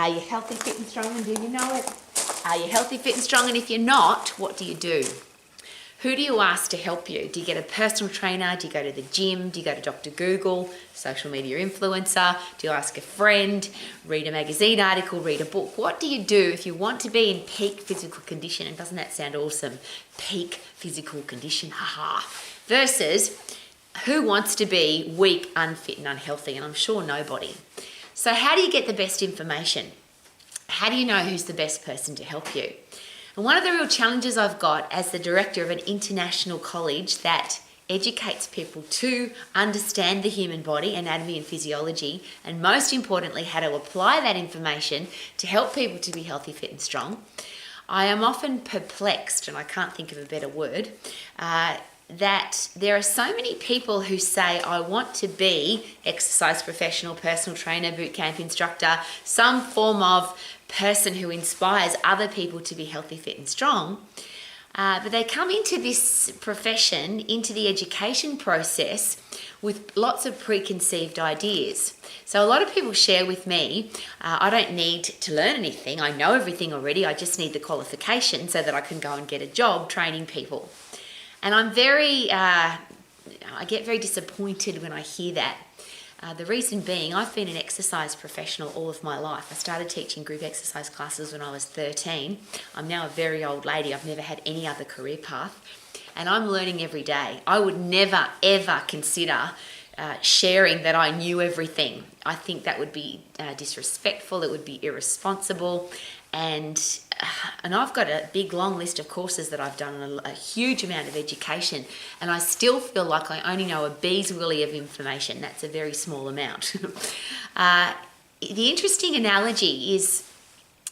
Are you healthy, fit and strong, and do you know it? Are you healthy, fit and strong, and if you're not, what do you do? Who do you ask to help you? Do you get a personal trainer? Do you go to the gym? Do you go to Dr. Google, social media influencer? Do you ask a friend? Read a magazine article? Read a book? What do you do if you want to be in peak physical condition? And doesn't that sound awesome? Peak physical condition, haha. Versus who wants to be weak, unfit and unhealthy? And I'm sure nobody. So how do you get the best information? How do you know who's the best person to help you? And one of the real challenges I've got as the director of an international college that educates people to understand the human body, anatomy and physiology, and most importantly, how to apply that information to help people to be healthy, fit and strong, I am often perplexed, and I can't think of a better word, that there are so many people who say, I want to be exercise professional, personal trainer, bootcamp instructor, some form of person who inspires other people to be healthy, fit and strong. But they come into this profession, into the education process with lots of preconceived ideas. So a lot of people share with me, I don't need to learn anything. I know everything already. I just need the qualification so that I can go and get a job training people. And I'm I get very disappointed when I hear that. The reason being, I've been an exercise professional all of my life. I started teaching group exercise classes when I was 13. I'm now a very old lady. I've never had any other career path. And I'm learning every day. I would never, ever consider sharing that I knew everything. I think that would be disrespectful. It would be irresponsible. And I've got a big long list of courses that I've done, a huge amount of education, and I still feel like I only know a bee's willy of information. That's a very small amount. The interesting analogy is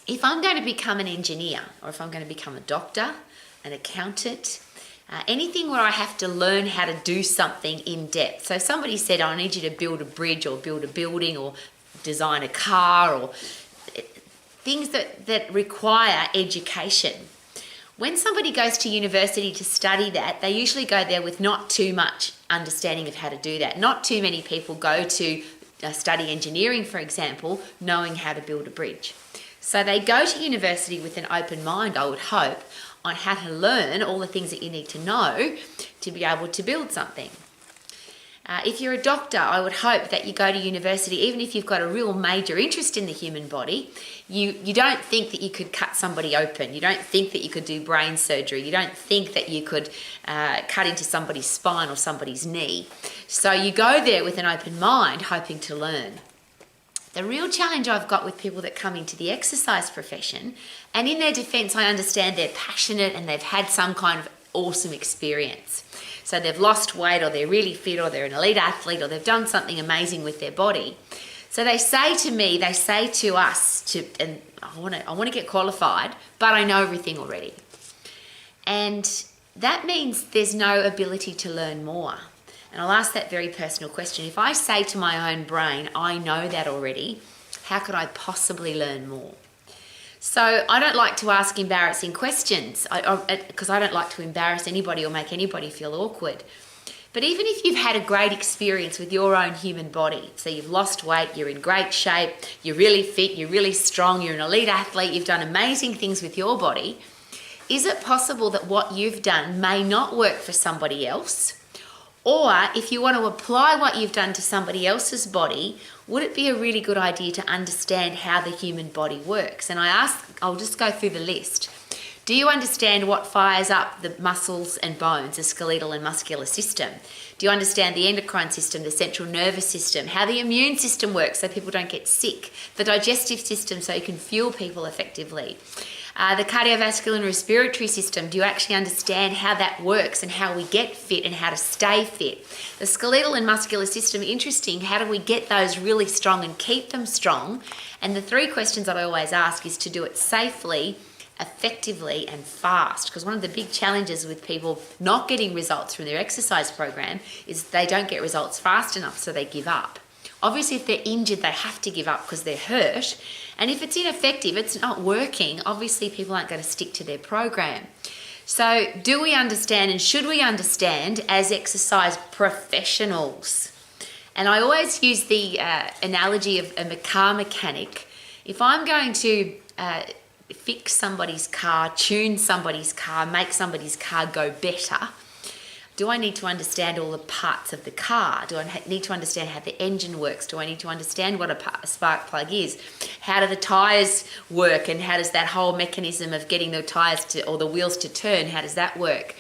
if I'm going to become an engineer, or if I'm going to become a doctor, an accountant, anything where I have to learn how to do something in depth. So somebody said, I need you to build a bridge or build a building or design a car or things that require education. When somebody goes to university to study that, they usually go there with not too much understanding of how to do that. Not too many people go to study engineering, for example, knowing how to build a bridge. So they go to university with an open mind, I would hope, on how to learn all the things that you need to know to be able to build something. If you're a doctor, I would hope that you go to university, even if you've got a real major interest in the human body, you don't think that you could cut somebody open. You don't think that you could do brain surgery. You don't think that you could cut into somebody's spine or somebody's knee. So you go there with an open mind, hoping to learn. The real challenge I've got with people that come into the exercise profession, and in their defense, I understand they're passionate and they've had some kind of awesome experience. So they've lost weight, or they're really fit, or they're an elite athlete, or they've done something amazing with their body. So they say to me, they say to us, and I want to get qualified, but I know everything already. And that means there's no ability to learn more. And I'll ask that very personal question. If I say to my own brain, I know that already, how could I possibly learn more? So I don't like to ask embarrassing questions because I don't like to embarrass anybody or make anybody feel awkward. But even if you've had a great experience with your own human body, so you've lost weight, you're in great shape, you're really fit, you're really strong, you're an elite athlete, you've done amazing things with your body, is it possible that what you've done may not work for somebody else? Or if you want to apply what you've done to somebody else's body, would it be a really good idea to understand how the human body works? And I'll just go through the list. Do you understand what fires up the muscles and bones, the skeletal and muscular system? Do you understand the endocrine system, the central nervous system, how the immune system works so people don't get sick, the digestive system so you can fuel people effectively? The cardiovascular and respiratory system, do you actually understand how that works and how we get fit and how to stay fit? The skeletal and muscular system, interesting, how do we get those really strong and keep them strong? And the three questions that I always ask is to do it safely, effectively and fast, because one of the big challenges with people not getting results from their exercise program is they don't get results fast enough, so they give up. Obviously, if they're injured, they have to give up because they're hurt. And if it's ineffective, it's not working, obviously people aren't going to stick to their program. So do we understand, and should we understand as exercise professionals? And I always use the analogy of a car mechanic If I'm going to fix somebody's car, tune somebody's car, make somebody's car go better, do I need to understand all the parts of the car? Do I need to understand how the engine works? Do I need to understand what a spark plug is? How do the tyres work, and how does that whole mechanism of getting the tyres to, or the wheels to turn, how does that work?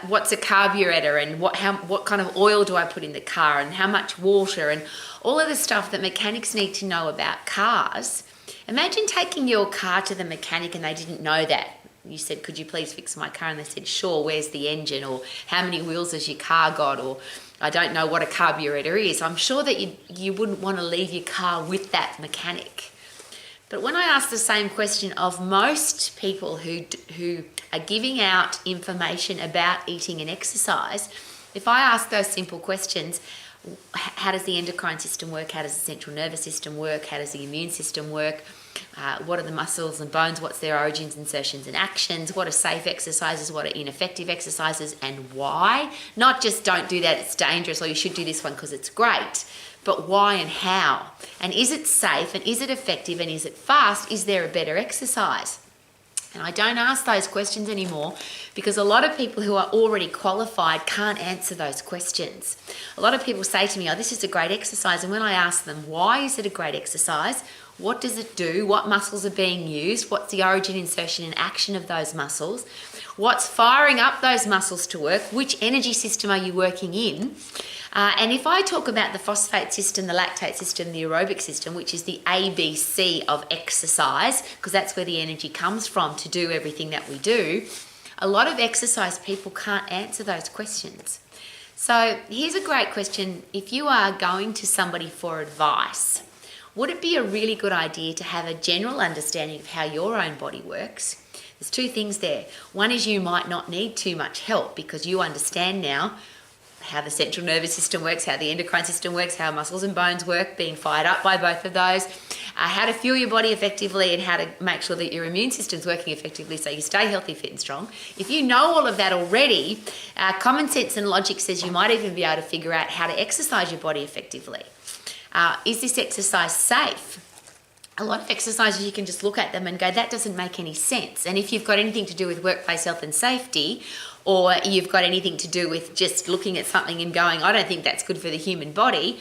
What's a carburetor, and what kind of oil do I put in the car, and how much water, and all of the stuff that mechanics need to know about cars. Imagine taking your car to the mechanic and they didn't know that. You said, could you please fix my car? And they said, sure, where's the engine? Or how many wheels has your car got? Or I don't know what a carburetor is. I'm sure that you wouldn't want to leave your car with that mechanic. But when I ask the same question of most people who are giving out information about eating and exercise, if I ask those simple questions, how does the endocrine system work? How does the central nervous system work? How does the immune system work? What are the muscles and bones? What's their origins, insertions, and actions? What are safe exercises? What are ineffective exercises, and why? Not just don't do that, it's dangerous, or you should do this one because it's great, but why and how? And is it safe, and is it effective, and is it fast? Is there a better exercise? And I don't ask those questions anymore because a lot of people who are already qualified can't answer those questions. A lot of people say to me, oh, this is a great exercise. And when I ask them, why is it a great exercise? What does it do? What muscles are being used? What's the origin, insertion, and action of those muscles? What's firing up those muscles to work? Which energy system are you working in? And if I talk about the phosphate system, the lactate system, the aerobic system, which is the ABC of exercise, because that's where the energy comes from to do everything that we do, a lot of exercise people can't answer those questions. So here's a great question. If you are going to somebody for advice, would it be a really good idea to have a general understanding of how your own body works? There's two things there. One is you might not need too much help because you understand now how the central nervous system works, how the endocrine system works, how muscles and bones work, being fired up by both of those, how to fuel your body effectively, and how to make sure that your immune system's working effectively so you stay healthy, fit and strong. If you know all of that already, common sense and logic says you might even be able to figure out how to exercise your body effectively. Is this exercise safe? A lot of exercises you can just look at them and go, that doesn't make any sense. And if you've got anything to do with workplace health and safety, or you've got anything to do with just looking at something and going, I don't think that's good for the human body,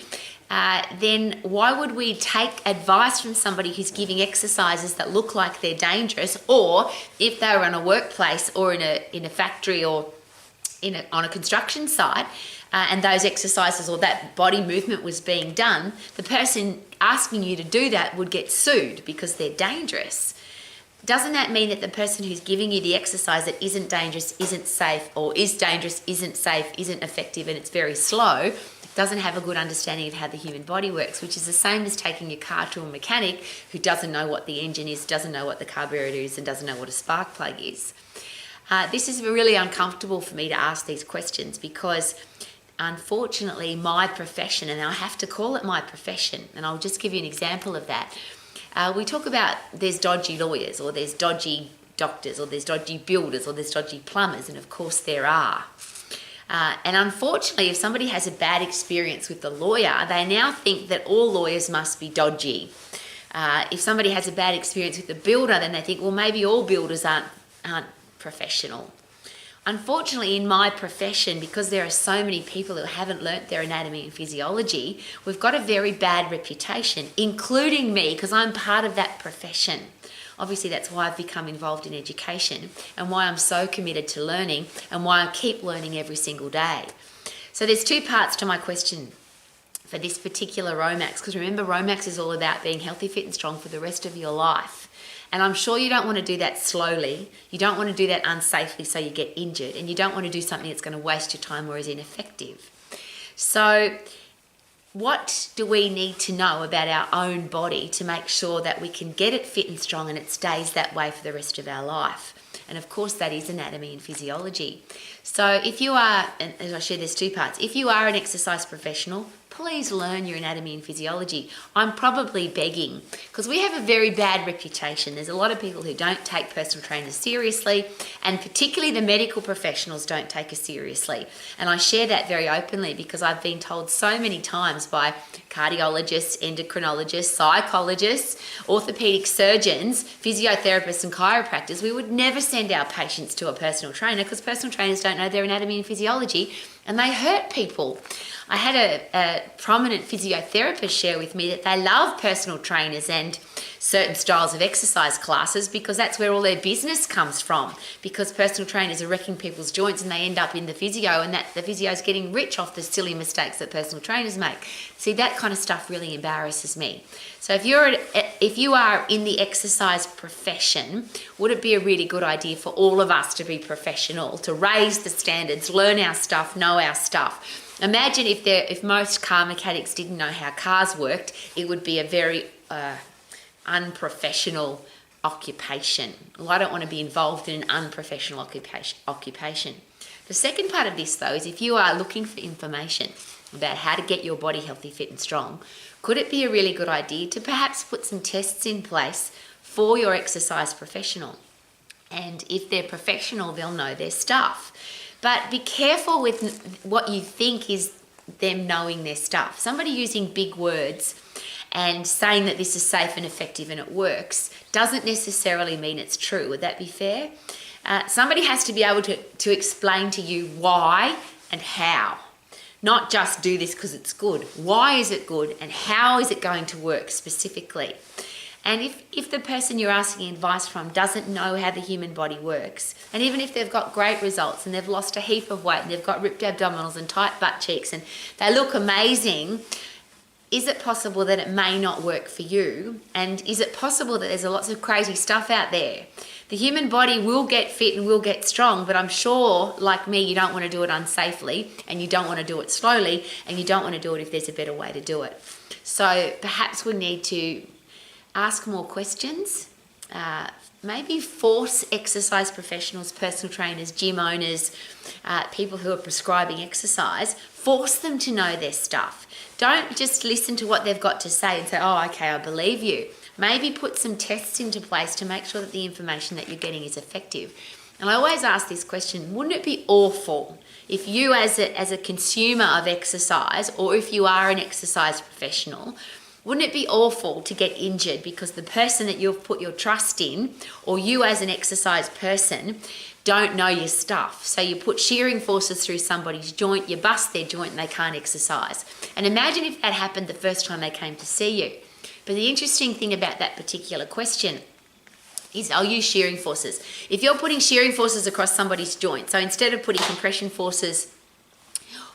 then why would we take advice from somebody who's giving exercises that look like they're dangerous? Or if they were in a workplace or in a factory or on a construction site, and those exercises or that body movement was being done, the person asking you to do that would get sued because they're dangerous. Doesn't that mean that the person who's giving you the exercise that isn't dangerous, isn't safe, or is dangerous, isn't safe, isn't effective, and it's very slow, doesn't have a good understanding of how the human body works, which is the same as taking your car to a mechanic who doesn't know what the engine is, doesn't know what the carburetor is, and doesn't know what a spark plug is. This is really uncomfortable for me to ask these questions because unfortunately my profession, and I have to call it my profession, and I'll just give you an example of that. We talk about there's dodgy lawyers, or there's dodgy doctors, or there's dodgy builders, or there's dodgy plumbers, and of course there are. And unfortunately, if somebody has a bad experience with the lawyer, they now think that all lawyers must be dodgy. If somebody has a bad experience with the builder, then they think, well, maybe all builders aren't professional. Unfortunately, in my profession, because there are so many people who haven't learnt their anatomy and physiology, we've got a very bad reputation, including me, because I'm part of that profession. Obviously, that's why I've become involved in education and why I'm so committed to learning and why I keep learning every single day. So there's two parts to my question for this particular Romax, because remember, Romax is all about being healthy, fit and strong for the rest of your life. And I'm sure you don't want to do that slowly. You don't want to do that unsafely so you get injured. And you don't want to do something that's going to waste your time or is ineffective. So what do we need to know about our own body to make sure that we can get it fit and strong and it stays that way for the rest of our life? And of course, that is anatomy and physiology. So if you are, and as I share, there's two parts. If you are an exercise professional, please learn your anatomy and physiology. I'm probably begging, because we have a very bad reputation. There's a lot of people who don't take personal trainers seriously, and particularly the medical professionals don't take us seriously. And I share that very openly because I've been told so many times by cardiologists, endocrinologists, psychologists, orthopedic surgeons, physiotherapists and chiropractors, we would never send our patients to a personal trainer because personal trainers don't know their anatomy and physiology, and they hurt people. I had a prominent physiotherapist share with me that they love personal trainers and certain styles of exercise classes because that's where all their business comes from, because personal trainers are wrecking people's joints and they end up in the physio, and that the physio is getting rich off the silly mistakes that personal trainers make. See, that kind of stuff really embarrasses me. So if you are in the exercise profession, would it be a really good idea for all of us to be professional, to raise the standards, learn our stuff, know our stuff? Imagine if most car mechanics didn't know how cars worked, it would be a very unprofessional occupation. Well, I don't want to be involved in an unprofessional occupation. The second part of this, though, is if you are looking for information about how to get your body healthy, fit and strong, could it be a really good idea to perhaps put some tests in place for your exercise professional? And if they're professional, they'll know their stuff. But be careful with what you think is them knowing their stuff. Somebody using big words and saying that this is safe and effective and it works doesn't necessarily mean it's true. Would that be fair? Somebody has to be able to explain to you why and how. Not just do this because it's good. Why is it good and how is it going to work specifically? And if the person you're asking advice from doesn't know how the human body works, and even if they've got great results and they've lost a heap of weight and they've got ripped abdominals and tight butt cheeks and they look amazing, is it possible that it may not work for you? And is it possible that there's lots of crazy stuff out there? The human body will get fit and will get strong, but I'm sure, like me, you don't want to do it unsafely, and you don't want to do it slowly, and you don't want to do it if there's a better way to do it. So perhaps we need to ask more questions, maybe force exercise professionals, personal trainers, gym owners, people who are prescribing exercise, force them to know their stuff. Don't just listen to what they've got to say and say, oh, okay, I believe you. Maybe put some tests into place to make sure that the information that you're getting is effective. And I always ask this question, wouldn't it be awful if you as a consumer of exercise, or if you are an exercise professional, wouldn't it be awful to get injured because the person that you've put your trust in, or you as an exercise person, don't know your stuff? So you put shearing forces through somebody's joint, you bust their joint and they can't exercise. And imagine if that happened the first time they came to see you. But the interesting thing about that particular question is, I'll use shearing forces. If you're putting shearing forces across somebody's joint, so instead of putting compression forces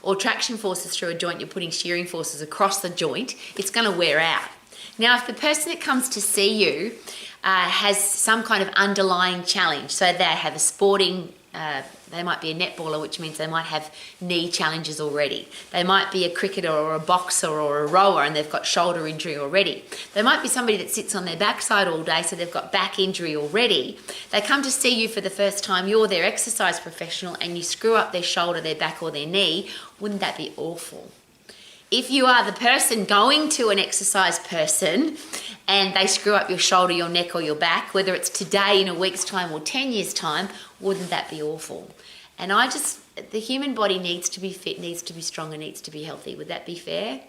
or traction forces through a joint, you're putting shearing forces across the joint, it's going to wear out. Now, if the person that comes to see you has some kind of underlying challenge, so they have a sporting, they might be a netballer, which means they might have knee challenges already. They might be a cricketer or a boxer or a rower and they've got shoulder injury already. They might be somebody that sits on their backside all day, so they've got back injury already. They come to see you for the first time, you're their exercise professional, and you screw up their shoulder, their back or their knee. Wouldn't that be awful? If you are the person going to an exercise person and they screw up your shoulder, your neck or your back, whether it's today, in a week's time or 10 years' time, wouldn't that be awful? And the human body needs to be fit, needs to be strong and needs to be healthy. Would that be fair?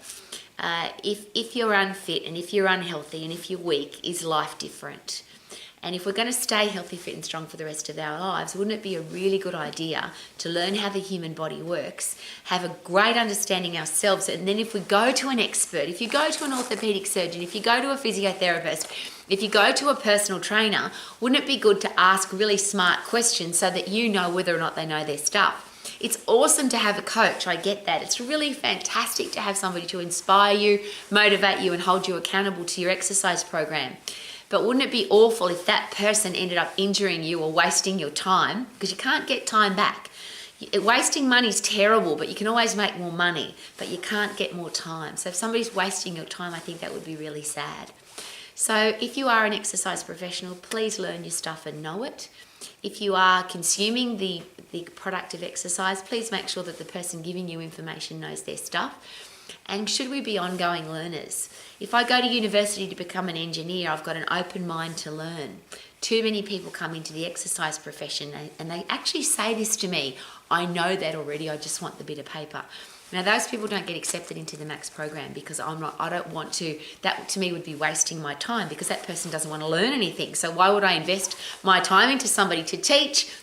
If you're unfit and if you're unhealthy and if you're weak, is life different? And if we're going to stay healthy, fit and strong for the rest of our lives, wouldn't it be a really good idea to learn how the human body works, have a great understanding ourselves, and then if we go to an expert, if you go to an orthopedic surgeon, if you go to a physiotherapist, if you go to a personal trainer, wouldn't it be good to ask really smart questions so that you know whether or not they know their stuff? It's awesome to have a coach, I get that. It's really fantastic to have somebody to inspire you, motivate you and hold you accountable to your exercise program. But wouldn't it be awful if that person ended up injuring you or wasting your time? Because you can't get time back. Wasting money is terrible, but you can always make more money, but you can't get more time. So if somebody's wasting your time, I think that would be really sad. So if you are an exercise professional, please learn your stuff and know it. If you are consuming the product of exercise, please make sure that the person giving you information knows their stuff. And should we be ongoing learners? If I go to university to become an engineer, I've got an open mind to learn. Too many people come into the exercise profession and they actually say this to me, I know that already, I just want the bit of paper. Now those people don't get accepted into the Max program because I don't want to, that to me would be wasting my time because that person doesn't want to learn anything. So why would I invest my time into somebody to teach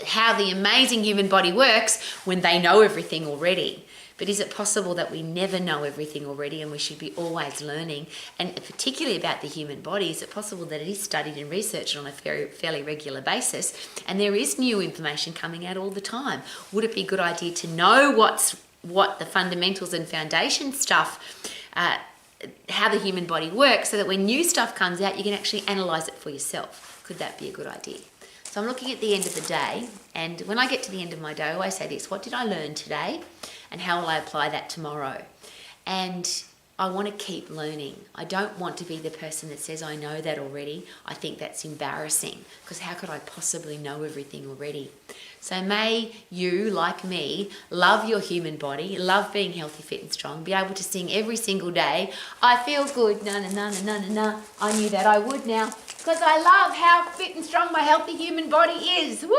how the amazing human body works when they know everything already? But is it possible that we never know everything already and we should be always learning? And particularly about the human body, is it possible that it is studied and researched on a fairly regular basis and there is new information coming out all the time? Would it be a good idea to know what the fundamentals and foundation stuff, how the human body works, so that when new stuff comes out, you can actually analyse it for yourself? Could that be a good idea? So I'm looking at the end of the day, and when I get to the end of my day, I always say this: what did I learn today? And how will I apply that tomorrow? And I want to keep learning. I don't want to be the person that says, I know that already. I think that's embarrassing because how could I possibly know everything already? So may you, like me, love your human body, love being healthy, fit and strong, be able to sing every single day, I feel good, na na na na na na na. I knew that I would now because I love how fit and strong my healthy human body is. Woo!